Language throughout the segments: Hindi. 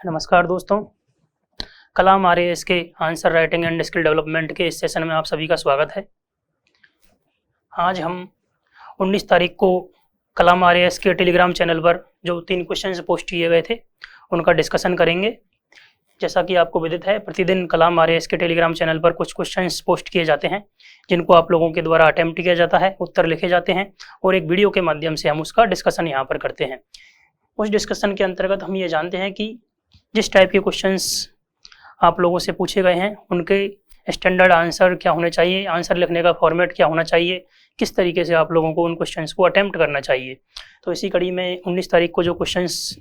नमस्कार दोस्तों, कलाम आरएएस के answer writing and skill development के इस सेशन में आप सभी का स्वागत है। आज हम 19 तारीख को कलाम आरएएस के टेलीग्राम चैनल पर जो 3 क्वेश्चंस पोस्ट किए गए थे उनका डिस्कशन करेंगे। जैसा कि आपको विदित है, प्रतिदिन कलाम आरएएस के टेलीग्राम चैनल पर कुछ क्वेश्चंस पोस्ट किए जाते हैं जिनको आप लोगों के द्वारा अटेम्प्ट किया जाता है, उत्तर लिखे जाते हैं और एक वीडियो के माध्यम से हम उसका डिस्कशन यहाँ पर करते हैं। उस डिस्कशन के अंतर्गत हम ये जानते हैं कि जिस टाइप के क्वेश्चंस आप लोगों से पूछे गए हैं उनके स्टैंडर्ड आंसर क्या होने चाहिए, आंसर लिखने का फॉर्मेट क्या होना चाहिए, किस तरीके से आप लोगों को उन क्वेश्चंस को अटेम्प्ट करना चाहिए। तो इसी कड़ी में 19 तारीख को जो क्वेश्चंस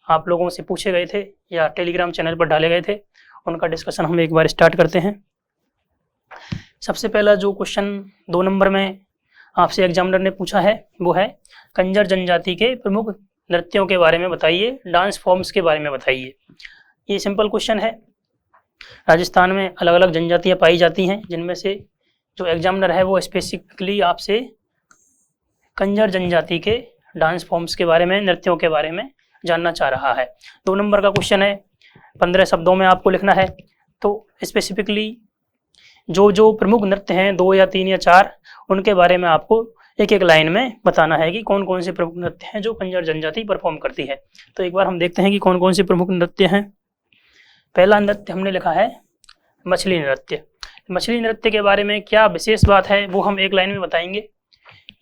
आप लोगों से पूछे गए थे या टेलीग्राम चैनल पर डाले गए थे उनका डिस्कशन हम एक बार स्टार्ट करते हैं। सबसे पहला जो क्वेश्चन 2 नंबर में आपसे एग्जामिनर ने पूछा है वो है कंजर जनजाति के प्रमुख नृत्यों के बारे में बताइए, डांस फॉर्म्स के बारे में बताइए। ये सिंपल क्वेश्चन है। राजस्थान में अलग अलग जनजातियां पाई जाती हैं जिनमें से जो एग्जामिनर है वो स्पेसिफिकली आपसे कंजर जनजाति के डांस फॉर्म्स के बारे में, नृत्यों के बारे में जानना चाह रहा है। 2 नंबर का क्वेश्चन है, 15 शब्दों में आपको लिखना है। तो स्पेसिफिकली जो प्रमुख नृत्य हैं 2 या 3 या 4 उनके बारे में आपको एक एक लाइन में बताना है कि कौन कौन से प्रमुख नृत्य हैं जो कंजर जनजाति परफॉर्म करती है। तो एक बार हम देखते हैं कि कौन कौन से प्रमुख नृत्य हैं। पहला नृत्य हमने लिखा है मछली नृत्य। मछली नृत्य के बारे में क्या विशेष बात है वो हम एक लाइन में बताएंगे।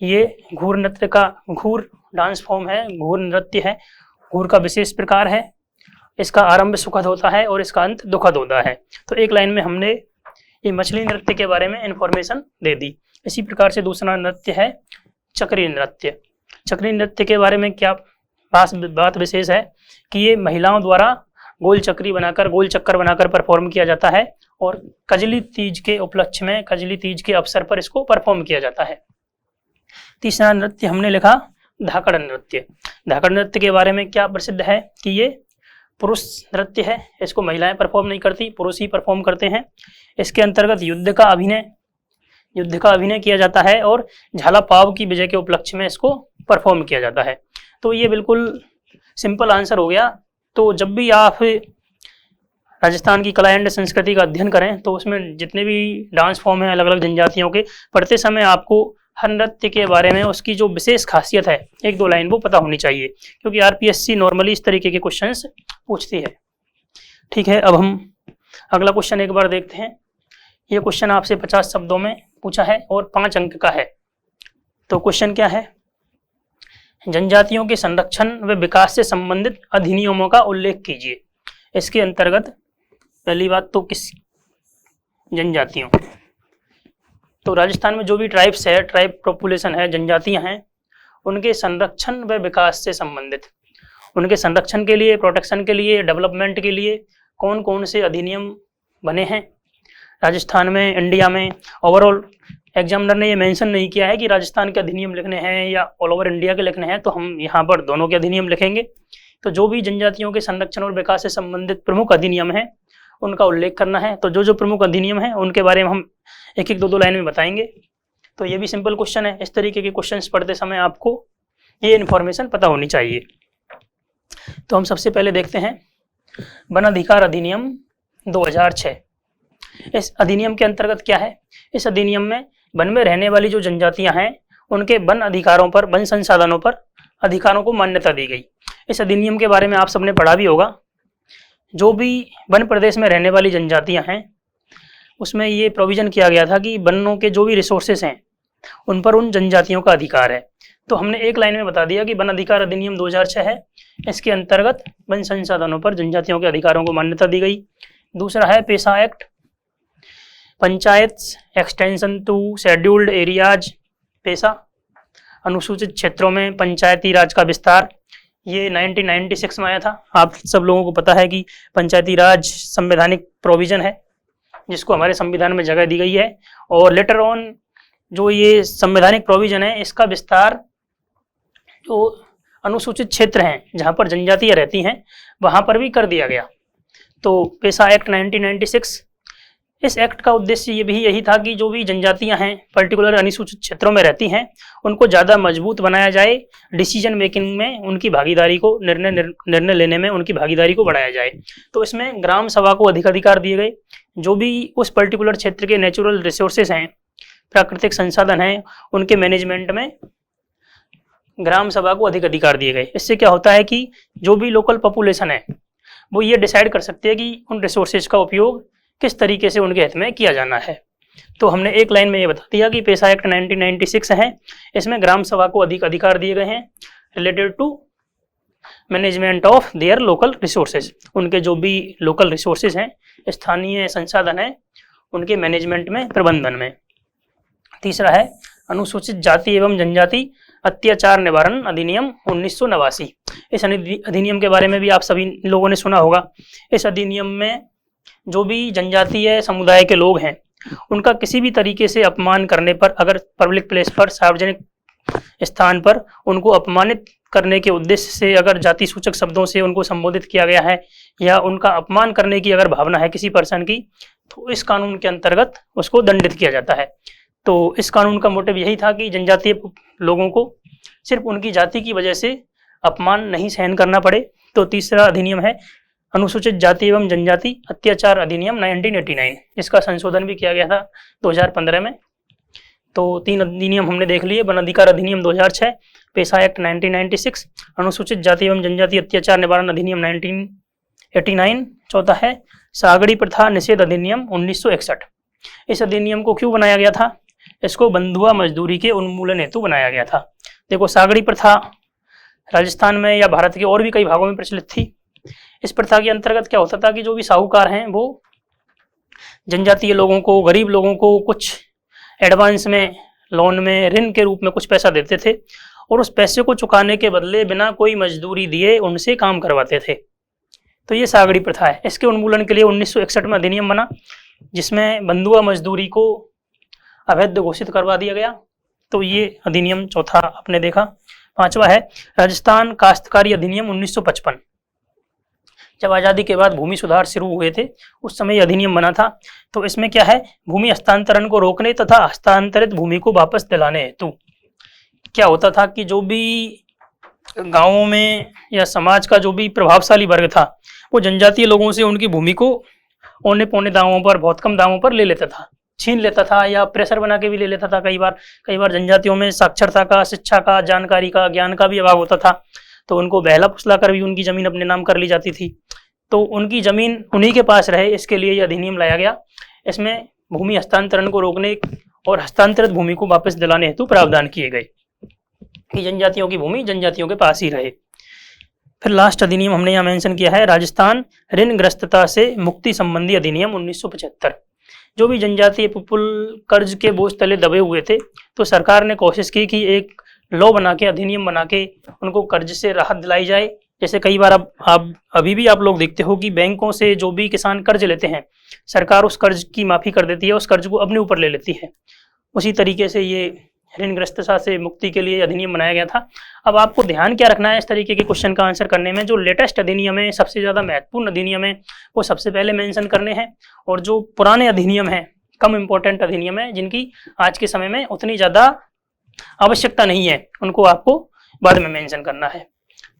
ये घूर नृत्य का घूर डांस फॉर्म है, घूर नृत्य है, घूर का विशेष प्रकार है। इसका आरंभ सुखद होता है और इसका अंत दुखद होता है। तो एक लाइन में हमने ये मछली नृत्य के बारे में इंफॉर्मेशन दे दी। इसी प्रकार से दूसरा नृत्य है चक्री नृत्य। चक्री नृत्य के बारे में क्या बात विशेष है कि ये महिलाओं द्वारा गोल चक्कर बनाकर परफॉर्म किया जाता है और कजली तीज के उपलक्ष्य में, कजली तीज के अवसर पर इसको परफॉर्म किया जाता है। तीसरा नृत्य हमने लिखा धाकड़ नृत्य। धाकड़ नृत्य के बारे में क्या प्रसिद्ध है कि ये पुरुष नृत्य है, इसको महिलाएं परफॉर्म नहीं करती, पुरुष ही परफॉर्म करते हैं। इसके अंतर्गत युद्ध का अभिनय किया जाता है और झाला पाव की विजय के उपलक्ष्य में इसको परफॉर्म किया जाता है। तो ये बिल्कुल सिंपल आंसर हो गया। तो जब भी आप राजस्थान की कला एंड संस्कृति का अध्ययन करें तो उसमें जितने भी डांस फॉर्म हैं अलग अलग जनजातियों के, पढ़ते समय आपको हर नृत्य के बारे में उसकी जो विशेष खासियत है 1-2 लाइन वो पता होनी चाहिए, क्योंकि आरपीएससी नॉर्मली इस तरीके के क्वेश्चंस पूछती है। ठीक है, अब हम अगला क्वेश्चन एक बार देखते हैं। ये क्वेश्चन आपसे 50 शब्दों में पूछा है और 5 अंक का है। तो क्वेश्चन क्या है, जनजातियों के संरक्षण व विकास से संबंधित अधिनियमों का उल्लेख कीजिए। इसके अंतर्गत पहली बात तो किस जनजातियों, तो राजस्थान में जो भी ट्राइब्स है, ट्राइब पॉपुलेशन है, जनजातियां हैं, उनके संरक्षण व विकास से संबंधित, उनके संरक्षण के लिए, प्रोटेक्शन के लिए, डेवलपमेंट के लिए कौन कौन से अधिनियम बने हैं राजस्थान में, इंडिया में। ओवरऑल एग्जामिनर ने ये मेंशन नहीं किया है कि राजस्थान के अधिनियम लिखने हैं या ऑल ओवर इंडिया के लिखने हैं, तो हम यहाँ पर दोनों के अधिनियम लिखेंगे। तो जो भी जनजातियों के संरक्षण और विकास से संबंधित प्रमुख अधिनियम हैं उनका उल्लेख करना है। तो जो प्रमुख अधिनियम हैं उनके बारे में हम 1-1, 2-2 लाइन में बताएंगे। तो ये भी सिंपल क्वेश्चन है। इस तरीके के क्वेश्चंस पढ़ते समय आपको ये इन्फॉर्मेशन पता होनी चाहिए। तो हम सबसे पहले देखते हैं वन अधिकार अधिनियम 2006। इस अधिनियम के अंतर्गत क्या है, इस अधिनियम में वन में रहने वाली जो जनजातियां हैं उनके वन अधिकारों पर, वन संसाधनों पर अधिकारों को मान्यता दी गई। इस अधिनियम के बारे में आप सबने पढ़ा भी होगा। जो भी वन प्रदेश में रहने वाली जनजातियां हैं उसमें ये प्रोविजन किया गया था कि वनों के जो भी रिसोर्सेस हैं उन पर उन जनजातियों का अधिकार है। तो हमने एक लाइन में बता दिया कि वन अधिकार अधिनियम 2006 है। इसके अंतर्गत वन संसाधनों पर जनजातियों के अधिकारों को मान्यता दी गई। दूसरा है PESA act, panchayat extension to scheduled areas, PESA अनुसूचित क्षेत्रों में पंचायती राज का विस्तार। ये 1996 में आया था। आप सब लोगों को पता है कि पंचायती राज संवैधानिक प्रोविजन है जिसको हमारे संविधान में जगह दी गई है, और लेटर ऑन जो ये संवैधानिक प्रोविजन है इसका विस्तार जो अनुसूचित क्षेत्र हैं जहाँ पर जनजातियाँ रहती हैं वहाँ पर भी कर दिया गया। तो पेशा एक्ट 1996 इस एक्ट का उद्देश्य ये भी यही था कि जो भी जनजातियां हैं पर्टिकुलर अनुसूचित क्षेत्रों में रहती हैं उनको ज़्यादा मजबूत बनाया जाए, डिसीजन मेकिंग में उनकी भागीदारी को निर्णय लेने में उनकी भागीदारी को बढ़ाया जाए। तो इसमें ग्राम सभा को अधिक अधिकार दिए गए। जो भी उस पर्टिकुलर क्षेत्र के नेचुरल रिसोर्सेज हैं, प्राकृतिक संसाधन हैं, उनके मैनेजमेंट में ग्राम सभा को अधिक अधिकार दिए गए। इससे क्या होता है कि जो भी लोकल पॉपुलेशन है वो ये डिसाइड कर सकती है कि उन रिसोर्सेज का उपयोग किस तरीके से उनके हित में किया जाना है। तो हमने एक लाइन में ये बता दिया कि पेसा एक्ट 1996 है, इसमें ग्राम सभा को अधिक अधिकार दिए गए हैं related to management of their local resources. उनके जो भी लोकल रिसोर्सेज हैं, स्थानीय संसाधन हैं, उनके मैनेजमेंट में, प्रबंधन में। तीसरा है अनुसूचित जाति एवं जनजाति अत्याचार निवारण अधिनियम 1989। इस अधिनियम के बारे में भी आप सभी लोगों ने सुना होगा। इस अधिनियम में जो भी जनजातीय समुदाय के लोग हैं उनका किसी भी तरीके से अपमान करने पर, अगर पब्लिक प्लेस पर, सार्वजनिक स्थान पर उनको अपमानित करने के उद्देश्य से अगर जाति सूचक शब्दों से उनको संबोधित किया गया है या उनका अपमान करने की अगर भावना है किसी पर्सन की, तो इस कानून के अंतर्गत उसको दंडित किया जाता है। तो इस कानून का मोटिव यही था कि जनजातीय लोगों को सिर्फ उनकी जाति की वजह से अपमान नहीं सहन करना पड़े। तो तीसरा अधिनियम है अनुसूचित जाति एवं जनजाति अत्याचार अधिनियम 1989। इसका संशोधन भी किया गया था 2015 में। तो 3 अधिनियम हमने देख लिए। वन अधिकार अधिनियम 2006, पेशा एक्ट 1996, अनुसूचित जाति एवं जनजाति अत्याचार निवारण अधिनियम 1989। चौथा है सागड़ी प्रथा निषेध अधिनियम 1961। इस अधिनियम को क्यों बनाया गया था? इसको बंधुआ मजदूरी के उन्मूलन हेतु बनाया गया था। देखो, सागड़ी प्रथा राजस्थान में या भारत के और भी कई भागों में प्रचलित थी। इस प्रथा के अंतर्गत क्या होता था कि जो भी साहूकार हैं वो जनजातीय लोगों को, गरीब लोगों को कुछ एडवांस में, लोन में, ऋण के रूप में कुछ पैसा देते थे और उस पैसे को चुकाने के बदले बिना कोई मजदूरी दिए उनसे काम करवाते थे। तो ये सागड़ी प्रथा है। इसके उन्मूलन के लिए 1961 में अधिनियम बना जिसमें बंधुआ मजदूरी को अवैध घोषित करवा दिया गया। तो ये अधिनियम चौथा आपने देखा। पांचवा है राजस्थान काश्तकारी अधिनियम 1955। जब आज़ादी के बाद भूमि सुधार शुरू हुए थे उस समय यह अधिनियम बना था। तो इसमें क्या है, भूमि हस्तांतरण को रोकने तथा हस्तांतरित भूमि को वापस दिलाने हेतु क्या होता था कि जो भी गांवों में या समाज का जो भी प्रभावशाली वर्ग था वो जनजातीय लोगों से उनकी भूमि को औने पौने दामों पर, बहुत कम दामों पर ले लेता था, छीन लेता था या प्रेशर बना के भी ले लेता था। कई बार जनजातियों में साक्षरता का, शिक्षा का, जानकारी का, ज्ञान का भी अभाव होता था। तो उनको बहला फुसला कर भी उनकी जमीन अपने नाम कर ली जाती थी। तो उनकी जमीन उन्हीं के पास रहे, इसके लिए यह अधिनियम लाया गया। इसमें भूमि हस्तांतरण को रोकने और हस्तांतरित भूमि को वापस दिलाने हेतु प्रावधान किए गए कि जनजातियों की भूमि जनजातियों के पास ही रहे। फिर लास्ट अधिनियम हमने यहाँ मेंशन किया है राजस्थान ऋणग्रस्तता से मुक्ति संबंधी अधिनियम 1975। जो भी जनजातीय पीपुल कर्ज के बोझ तले दबे हुए थे तो सरकार ने कोशिश की कि एक लॉ बना के, अधिनियम बना के उनको कर्ज से राहत दिलाई जाए। जैसे कई बार आप अभी भी आप लोग देखते हो कि बैंकों से जो भी किसान कर्ज लेते हैं सरकार उस कर्ज की माफ़ी कर देती है, उस कर्ज को अपने ऊपर ले लेती है। उसी तरीके से ये ऋणग्रस्तता से मुक्ति के लिए अधिनियम बनाया गया था। अब आपको ध्यान क्या रखना है इस तरीके के क्वेश्चन का आंसर करने में, जो लेटेस्ट अधिनियम है, सबसे ज़्यादा महत्वपूर्ण अधिनियम है, वो सबसे पहले मेंशन करने हैं। और जो पुराने अधिनियम हैं, कम इम्पोर्टेंट अधिनियम है, जिनकी आज के समय में उतनी ज़्यादा आवश्यकता नहीं है, उनको आपको बाद में मेंशन करना है।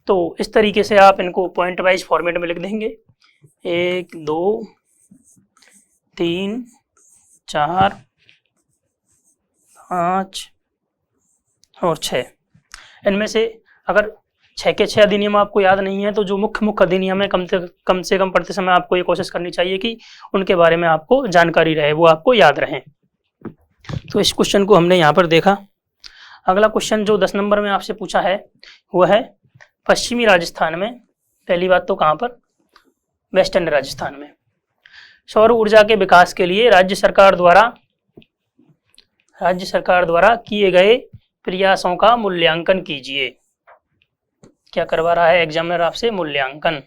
तो इस तरीके से आप इनको पॉइंट वाइज फॉर्मेट में लिख देंगे। 1 2 3 4 5 और 6। इनमें से अगर 6 के 6 अधिनियम आपको याद नहीं है तो जो मुख्य अधिनियम है कम से कम पढ़ते समय आपको ये कोशिश करनी चाहिए कि उनके बारे में आपको जानकारी रहे, वो आपको याद रहे। तो इस क्वेश्चन को हमने यहाँ पर देखा। अगला क्वेश्चन जो 10 नंबर में आपसे पूछा है वो है पश्चिमी राजस्थान में, पहली बात तो कहाँ पर, वेस्टर्न राजस्थान में, सौर ऊर्जा के विकास के लिए राज्य सरकार द्वारा किए गए प्रयासों का मूल्यांकन कीजिए। क्या करवा रहा है एग्जामिनर आपसे? मूल्यांकन,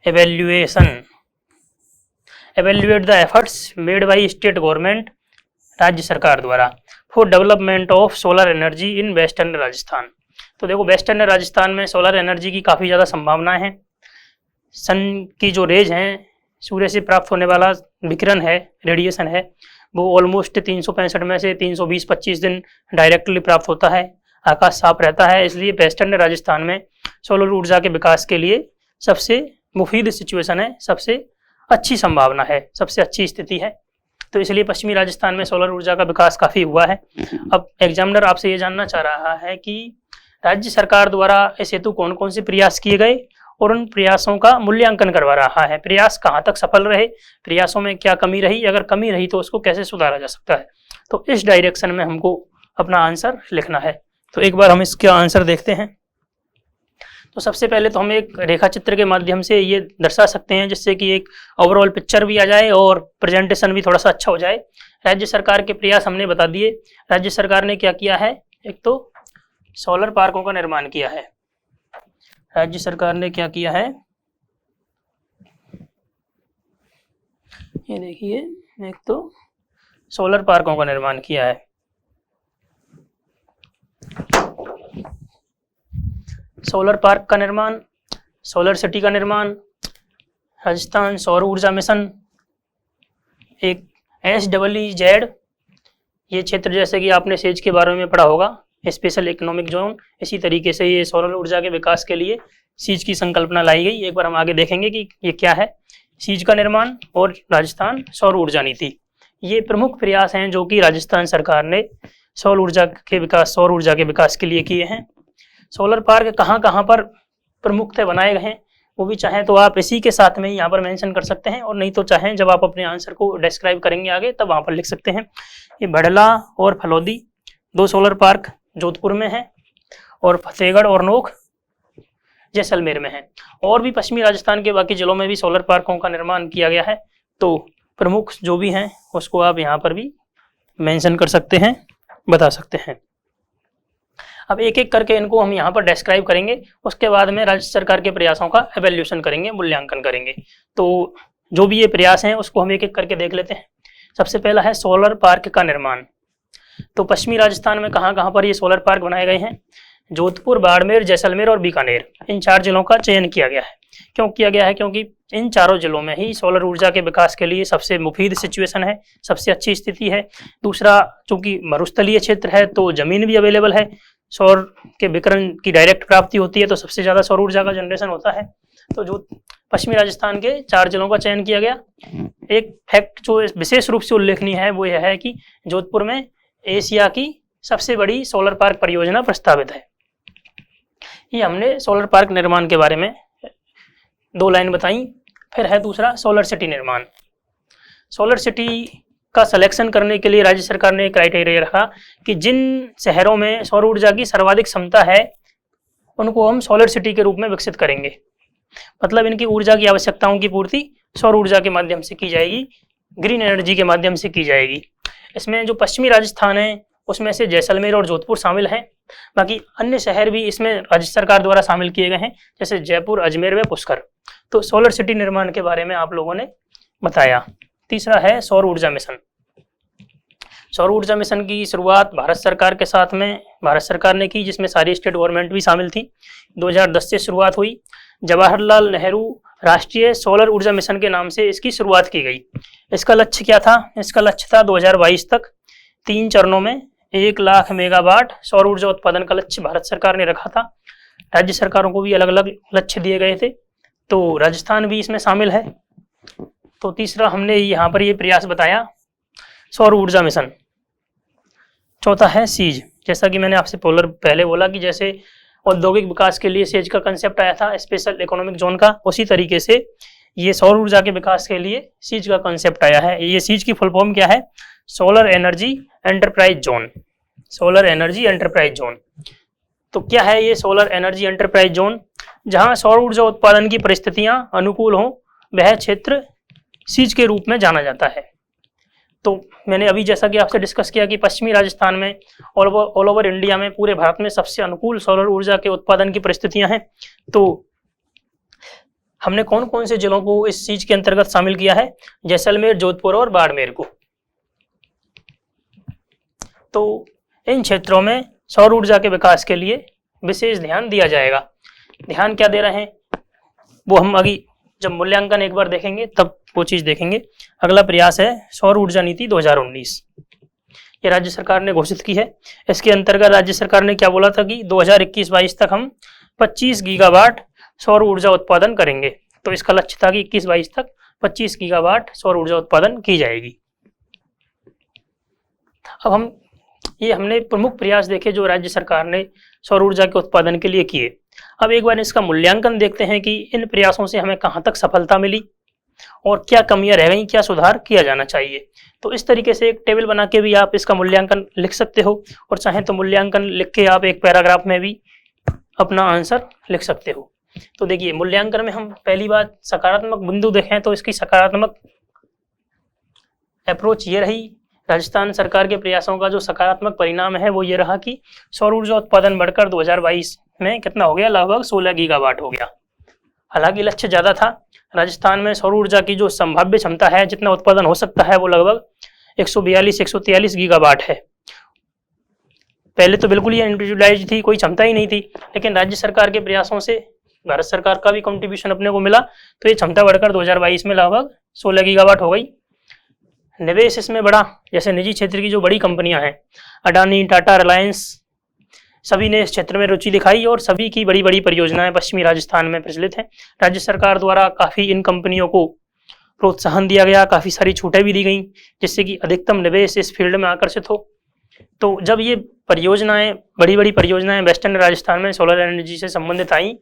evaluate the efforts made by state government, राज्य सरकार द्वारा, for development of solar energy in western Rajasthan. तो देखो, वेस्टर्न राजस्थान में सोलर एनर्जी की काफ़ी ज़्यादा संभावनाएं हैं। सन की जो रेज हैं, सूर्य से प्राप्त होने वाला विकिरण है, रेडिएशन है, वो ऑलमोस्ट 365 में से 320-25 दिन डायरेक्टली प्राप्त होता है। आकाश साफ रहता है, इसलिए वेस्टर्न राजस्थान में सोलर ऊर्जा के विकास के लिए सबसे मुफीद सिचुएशन है, सबसे अच्छी संभावना है, सबसे अच्छी स्थिति है। तो इसलिए पश्चिमी राजस्थान में सोलर ऊर्जा का विकास काफी हुआ है। अब एग्जामिनर आपसे ये जानना चाह रहा है कि राज्य सरकार द्वारा इस हेतु कौन कौन से प्रयास किए गए और उन प्रयासों का मूल्यांकन करवा रहा है। प्रयास कहाँ तक सफल रहे, प्रयासों में क्या कमी रही, अगर कमी रही तो उसको कैसे सुधारा जा सकता है। तो इस डायरेक्शन में हमको अपना आंसर लिखना है। तो एक बार हम इसका आंसर देखते हैं। तो सबसे पहले तो हम एक रेखा चित्र के माध्यम से ये दर्शा सकते हैं, जिससे कि एक ओवरऑल पिक्चर भी आ जाए और प्रेजेंटेशन भी थोड़ा सा अच्छा हो जाए। राज्य सरकार के प्रयास हमने बता दिए। राज्य सरकार ने क्या किया है, एक तो सोलर पार्कों का निर्माण किया है। राज्य सरकार ने क्या किया है, ये देखिए, एक तो सोलर पार्कों का निर्माण किया है। सोलर पार्क का निर्माण, सोलर सिटी का निर्माण, राजस्थान सौर ऊर्जा मिशन, एक SEEZ, ये क्षेत्र जैसे कि आपने सेज के बारे में पढ़ा होगा, स्पेशल इकोनॉमिक जोन। इसी तरीके से ये सोलर ऊर्जा के विकास के लिए सीज की संकल्पना लाई गई। एक बार हम आगे देखेंगे कि ये क्या है। सीज का निर्माण और राजस्थान सौर ऊर्जा नीति, ये प्रमुख प्रयास हैं जो कि राजस्थान सरकार ने सौर ऊर्जा के विकास के लिए किए हैं। सोलर पार्क कहाँ कहाँ पर प्रमुख से बनाए गए हैं, वो भी चाहें तो आप इसी के साथ में ही यहाँ पर मेंशन कर सकते हैं, और नहीं तो चाहें जब आप अपने आंसर को डिस्क्राइब करेंगे आगे तब वहाँ पर लिख सकते हैं। ये भड़ला और फलौदी 2 सोलर पार्क जोधपुर में है, और फतेहगढ़ और नोख जैसलमेर में है। और भी पश्चिमी राजस्थान के बाकी जिलों में भी सोलर पार्कों का निर्माण किया गया है। तो प्रमुख जो भी हैं उसको आप यहाँ पर भी मेंशन कर सकते हैं, बता सकते हैं। अब एक एक करके इनको हम यहाँ पर डिस्क्राइब करेंगे, उसके बाद में राज्य सरकार के प्रयासों का एवेल्यूशन करेंगे, मूल्यांकन करेंगे। तो जो भी ये प्रयास हैं उसको हम एक एक करके देख लेते हैं। सबसे पहला है सोलर पार्क का निर्माण। तो पश्चिमी राजस्थान में कहाँ कहाँ पर ये सोलर पार्क बनाए गए हैं, जोधपुर, बाड़मेर, जैसलमेर और बीकानेर, इन 4 जिलों का चयन किया गया है। क्यों किया गया है, क्योंकि इन चारों जिलों में ही सोलर ऊर्जा के विकास के लिए सबसे मुफीद सिचुएशन है, सबसे अच्छी स्थिति है। दूसरा, चूंकि मरुस्थलीय क्षेत्र है तो जमीन भी अवेलेबल है, सौर के विकिरण की डायरेक्ट प्राप्ति होती है, तो सबसे ज्यादा सौर ऊर्जा का जनरेशन होता है। तो जो पश्चिमी राजस्थान के 4 जिलों का चयन किया गया। एक फैक्ट जो विशेष रूप से उल्लेखनीय है वो यह है कि जोधपुर में एशिया की सबसे बड़ी सोलर पार्क परियोजना प्रस्तावित है। ये हमने सोलर पार्क निर्माण के बारे में 2 लाइन बताई। फिर है दूसरा सोलर सिटी निर्माण। सोलर सिटी का सिलेक्शन करने के लिए राज्य सरकार ने क्राइटेरिया रखा कि जिन शहरों में सौर ऊर्जा की सर्वाधिक क्षमता है उनको हम सोलर सिटी के रूप में विकसित करेंगे। मतलब इनकी ऊर्जा की आवश्यकताओं की पूर्ति सौर ऊर्जा के माध्यम से की जाएगी, ग्रीन एनर्जी के माध्यम से की जाएगी। इसमें जो पश्चिमी राजस्थान है उसमें से जैसलमेर और जोधपुर शामिल हैं। बाकी अन्य शहर भी इसमें राज्य सरकार द्वारा शामिल किए गए हैं, जैसे जयपुर, अजमेर व पुष्कर। तो सोलर सिटी निर्माण के बारे में आप लोगों ने बताया। तीसरा है सौर ऊर्जा मिशन। सौर ऊर्जा मिशन की शुरुआत भारत सरकार के साथ में भारत सरकार ने की, जिसमें सारी स्टेट गवर्नमेंट भी शामिल थी। 2010 से शुरुआत हुई। जवाहरलाल नेहरू राष्ट्रीय सोलर ऊर्जा मिशन के नाम से इसकी शुरुआत की गई। इसका लक्ष्य क्या था? इसका लक्ष्य था 2022 तक 3 चरणों में 1 लाख मेगावाट सौर ऊर्जा उत्पादन का लक्ष्य भारत सरकार ने रखा था। राज्य सरकारों को भी अलग अलग लक्ष्य दिए गए थे, तो राजस्थान भी इसमें शामिल है। तो तीसरा हमने यहाँ पर ये प्रयास बताया, सौर ऊर्जा मिशन। चौथा है सीज। जैसा कि मैंने आपसे पहले बोला कि जैसे औद्योगिक विकास के लिए सेज का कंसेप्ट आया था, स्पेशल इकोनॉमिक जोन का, उसी तरीके से ये सौर ऊर्जा के विकास के लिए सीज का कंसेप्ट आया है। ये सीज की फुल फॉर्म क्या है? Solar energy enterprise zone. Solar energy enterprise zone. तो क्या है ये सोलर एनर्जी एंटरप्राइज जोन? जहां सौर ऊर्जा उत्पादन की परिस्थितियां अनुकूल हों वह क्षेत्र सीज के रूप में जाना जाता है। तो मैंने अभी जैसा कि आपसे डिस्कस किया कि पश्चिमी राजस्थान में ऑल ओवर इंडिया में, पूरे भारत में सबसे अनुकूल सौर ऊर्जा के उत्पादन की परिस्थितियां हैं। तो हमने कौन कौन से जिलों को इस सीज के अंतर्गत शामिल किया है? जैसलमेर, जोधपुर और बाड़मेर को। तो इन क्षेत्रों में सौर ऊर्जा के विकास के लिए विशेष ध्यान दिया जाएगा। ध्यान क्या दे रहे हैं वो हम अभी जब मूल्यांकन एक बार देखेंगे तब वो चीज देखेंगे। अगला प्रयास है सौर ऊर्जा नीति 2019, ये राज्य सरकार ने घोषित की है। इसके अंतर्गत राज्य सरकार ने क्या बोला था कि 2021-22 तक हम 25 गीगावाट सौर ऊर्जा उत्पादन करेंगे। तो इसका लक्ष्य था कि 21-22 तक 25 गीगावाट सौर ऊर्जा उत्पादन की जाएगी। अब हमने प्रमुख प्रयास देखे जो राज्य सरकार ने सौर ऊर्जा के उत्पादन के लिए किए। अब एक बार इसका मूल्यांकन देखते हैं कि इन प्रयासों से हमें कहाँ तक सफलता मिली और क्या कमियां रह गई, क्या सुधार किया जाना चाहिए। तो इस तरीके से एक टेबल बना के भी आप इसका मूल्यांकन लिख सकते हो, और चाहे तो मूल्यांकन लिख के आप एक पैराग्राफ में भी अपना आंसर लिख सकते हो। तो देखिए, मूल्यांकन में हम पहली बात सकारात्मक बिंदु देखें तो इसकी सकारात्मक अप्रोच ये रही, राजस्थान सरकार के प्रयासों का जो सकारात्मक परिणाम है वो ये रहा कि सौर ऊर्जा उत्पादन बढ़कर 2022 में कितना हो गया, लगभग 16 गीगावाट हो गया। हालांकि लक्ष्य ज्यादा था। राजस्थान में सौर ऊर्जा की जो संभाव्य क्षमता है, जितना उत्पादन हो सकता है, वो लगभग 142-143 गीगावाट है। पहले तो बिल्कुल ही अनयूटिलाइज्ड थी, कोई क्षमता ही नहीं थी, लेकिन राज्य सरकार के प्रयासों से भारत सरकार का भी कंट्रीब्यूशन अपने को मिला, तो ये क्षमता बढ़कर 2022 में लगभग 16 गीगावाट हो गई। निवेश इसमें बढ़ा, जैसे निजी क्षेत्र की जो बड़ी कंपनियां हैं, अडानी, टाटा, रिलायंस, सभी ने इस क्षेत्र में रुचि दिखाई और सभी की बड़ी बड़ी परियोजनाएं पश्चिमी राजस्थान में प्रचलित हैं। राज्य सरकार द्वारा काफी इन कंपनियों को प्रोत्साहन दिया गया, काफी सारी छूटें भी दी गई, जिससे कि अधिकतम निवेश इस फील्ड में आकर्षित हो। तो जब ये परियोजनाएं, बड़ी बड़ी परियोजनाएं वेस्टर्न राजस्थान में सोलर एनर्जी से संबंधित आई,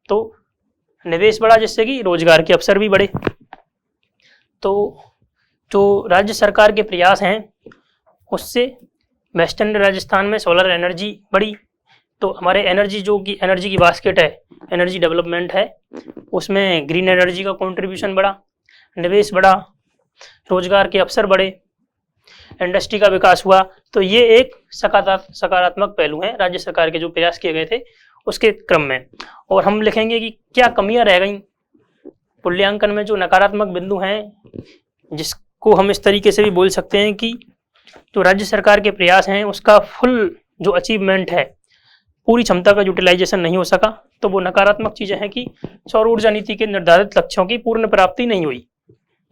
तो निवेश बढ़ा, जिससे कि रोजगार के अवसर भी बढ़े। तो जो राज्य सरकार के प्रयास हैं उससे वेस्टर्न राजस्थान में सोलर एनर्जी बढ़ी। तो हमारे एनर्जी की बास्केट है, एनर्जी डेवलपमेंट है, उसमें ग्रीन एनर्जी का कंट्रीब्यूशन बढ़ा, निवेश बढ़ा, रोजगार के अवसर बढ़े, इंडस्ट्री का विकास हुआ। तो ये एक सकारात्मक पहलू हैं राज्य सरकार के जो प्रयास किए गए थे उसके क्रम में। और हम लिखेंगे कि क्या कमियां रह गई मूल्यांकन में, जो नकारात्मक बिंदु हैं, जिसको हम इस तरीके से भी बोल सकते हैं कि जो राज्य सरकार के प्रयास हैं उसका फुल जो अचीवमेंट है, पूरी क्षमता का यूटिलाइजेशन नहीं हो सका। तो वो नकारात्मक चीजें हैं कि सौर ऊर्जा नीति के निर्धारित लक्ष्यों की पूर्ण प्राप्ति नहीं हुई।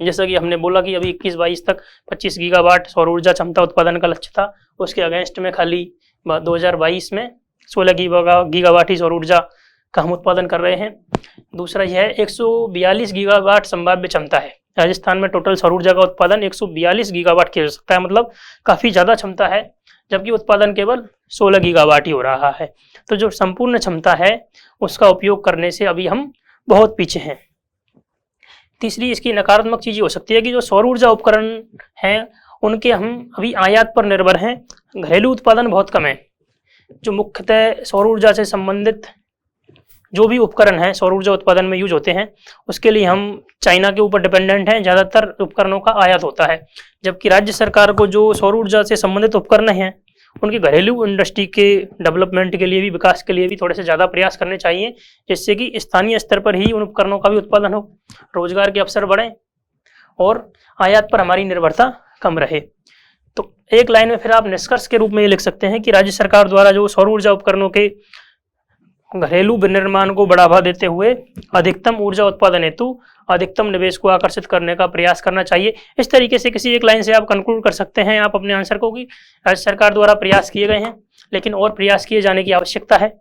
जैसा कि हमने बोला कि अभी 21-22 तक 25 गीगावाट सौर ऊर्जा क्षमता उत्पादन का लक्ष्य था, उसके अगेंस्ट में खाली 2022 में 16 गीगावाट ही सौर ऊर्जा का हम उत्पादन कर रहे हैं। दूसरा यह है 142 गीगावाट संभाव्य क्षमता है। राजस्थान में टोटल सौर ऊर्जा का उत्पादन 142 गीगावाट किया जा सकता है, मतलब काफी ज्यादा क्षमता है, जबकि उत्पादन केवल 16 गीगावाट ही हो रहा है। तो जो संपूर्ण क्षमता है उसका उपयोग करने से अभी हम बहुत पीछे हैं। तीसरी इसकी नकारात्मक चीज हो सकती है कि जो सौर ऊर्जा उपकरण हैं उनके हम अभी आयात पर निर्भर हैं, घरेलू उत्पादन बहुत कम है। जो मुख्यतः सौर ऊर्जा से संबंधित जो भी उपकरण हैं सौर ऊर्जा उत्पादन में यूज होते हैं, उसके लिए हम चाइना के ऊपर डिपेंडेंट हैं, ज़्यादातर उपकरणों का आयात होता है। जबकि राज्य सरकार को जो सौर ऊर्जा से संबंधित उपकरण हैं उनके घरेलू इंडस्ट्री के डेवलपमेंट के लिए भी, विकास के लिए भी थोड़े से ज़्यादा प्रयास करने चाहिए, जिससे कि स्थानीय स्तर पर ही उन उपकरणों का भी उत्पादन हो, रोजगार के अवसर बढ़ें और आयात पर हमारी निर्भरता कम रहे। तो एक लाइन में फिर आप निष्कर्ष के रूप में ये लिख सकते हैं कि राज्य सरकार द्वारा जो सौर ऊर्जा उपकरणों के घरेलू विनिर्माण को बढ़ावा देते हुए अधिकतम ऊर्जा उत्पादन हेतु अधिकतम निवेश को आकर्षित करने का प्रयास करना चाहिए। इस तरीके से किसी एक लाइन से आप कंक्लूड कर सकते हैं आप अपने आंसर को कि राज्य सरकार द्वारा प्रयास किए गए हैं, लेकिन और प्रयास किए जाने की आवश्यकता है।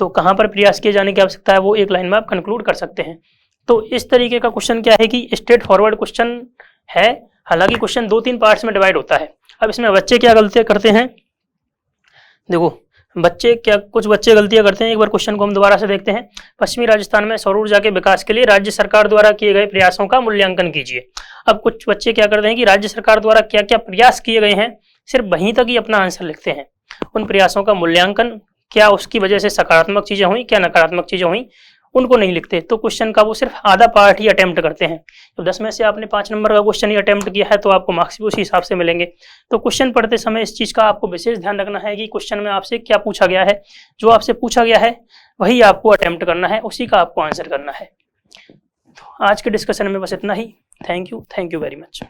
तो कहाँ पर प्रयास किए जाने की आवश्यकता है वो एक लाइन में आप कंक्लूड कर सकते हैं। तो इस तरीके का क्वेश्चन क्या है कि स्ट्रेट फॉरवर्ड क्वेश्चन है, हालांकि क्वेश्चन 2-3 पार्ट्स में डिवाइड होता है। अब इसमें बच्चे क्या गलतियां करते हैं, देखो कुछ बच्चे गलतियां करते हैं। एक बार क्वेश्चन को हम दोबारा से देखते हैं। पश्चिमी राजस्थान में सौर ऊर्जा के विकास के लिए राज्य सरकार द्वारा किए गए प्रयासों का मूल्यांकन कीजिए। अब कुछ बच्चे क्या करते हैं कि राज्य सरकार द्वारा क्या क्या प्रयास किए गए हैं सिर्फ वहीं तक ही अपना आंसर लिखते हैं, उन प्रयासों का मूल्यांकन, क्या उसकी वजह से सकारात्मक चीजें हुई, क्या नकारात्मक चीजें हुई, उनको नहीं लिखते। तो क्वेश्चन का वो सिर्फ आधा पार्ट ही अटेम्प्ट करते हैं। तो 10 में से आपने 5 नंबर का क्वेश्चन ही अटेम्प्ट किया है तो आपको मार्क्स भी उसी हिसाब से मिलेंगे। तो क्वेश्चन पढ़ते समय इस चीज का आपको विशेष ध्यान रखना है कि क्वेश्चन में आपसे क्या पूछा गया है, जो आपसे पूछा गया है वही आपको अटेम्प्ट करना है, उसी का आपको आंसर करना है। तो आज के डिस्कशन में बस इतना ही। Thank you very much.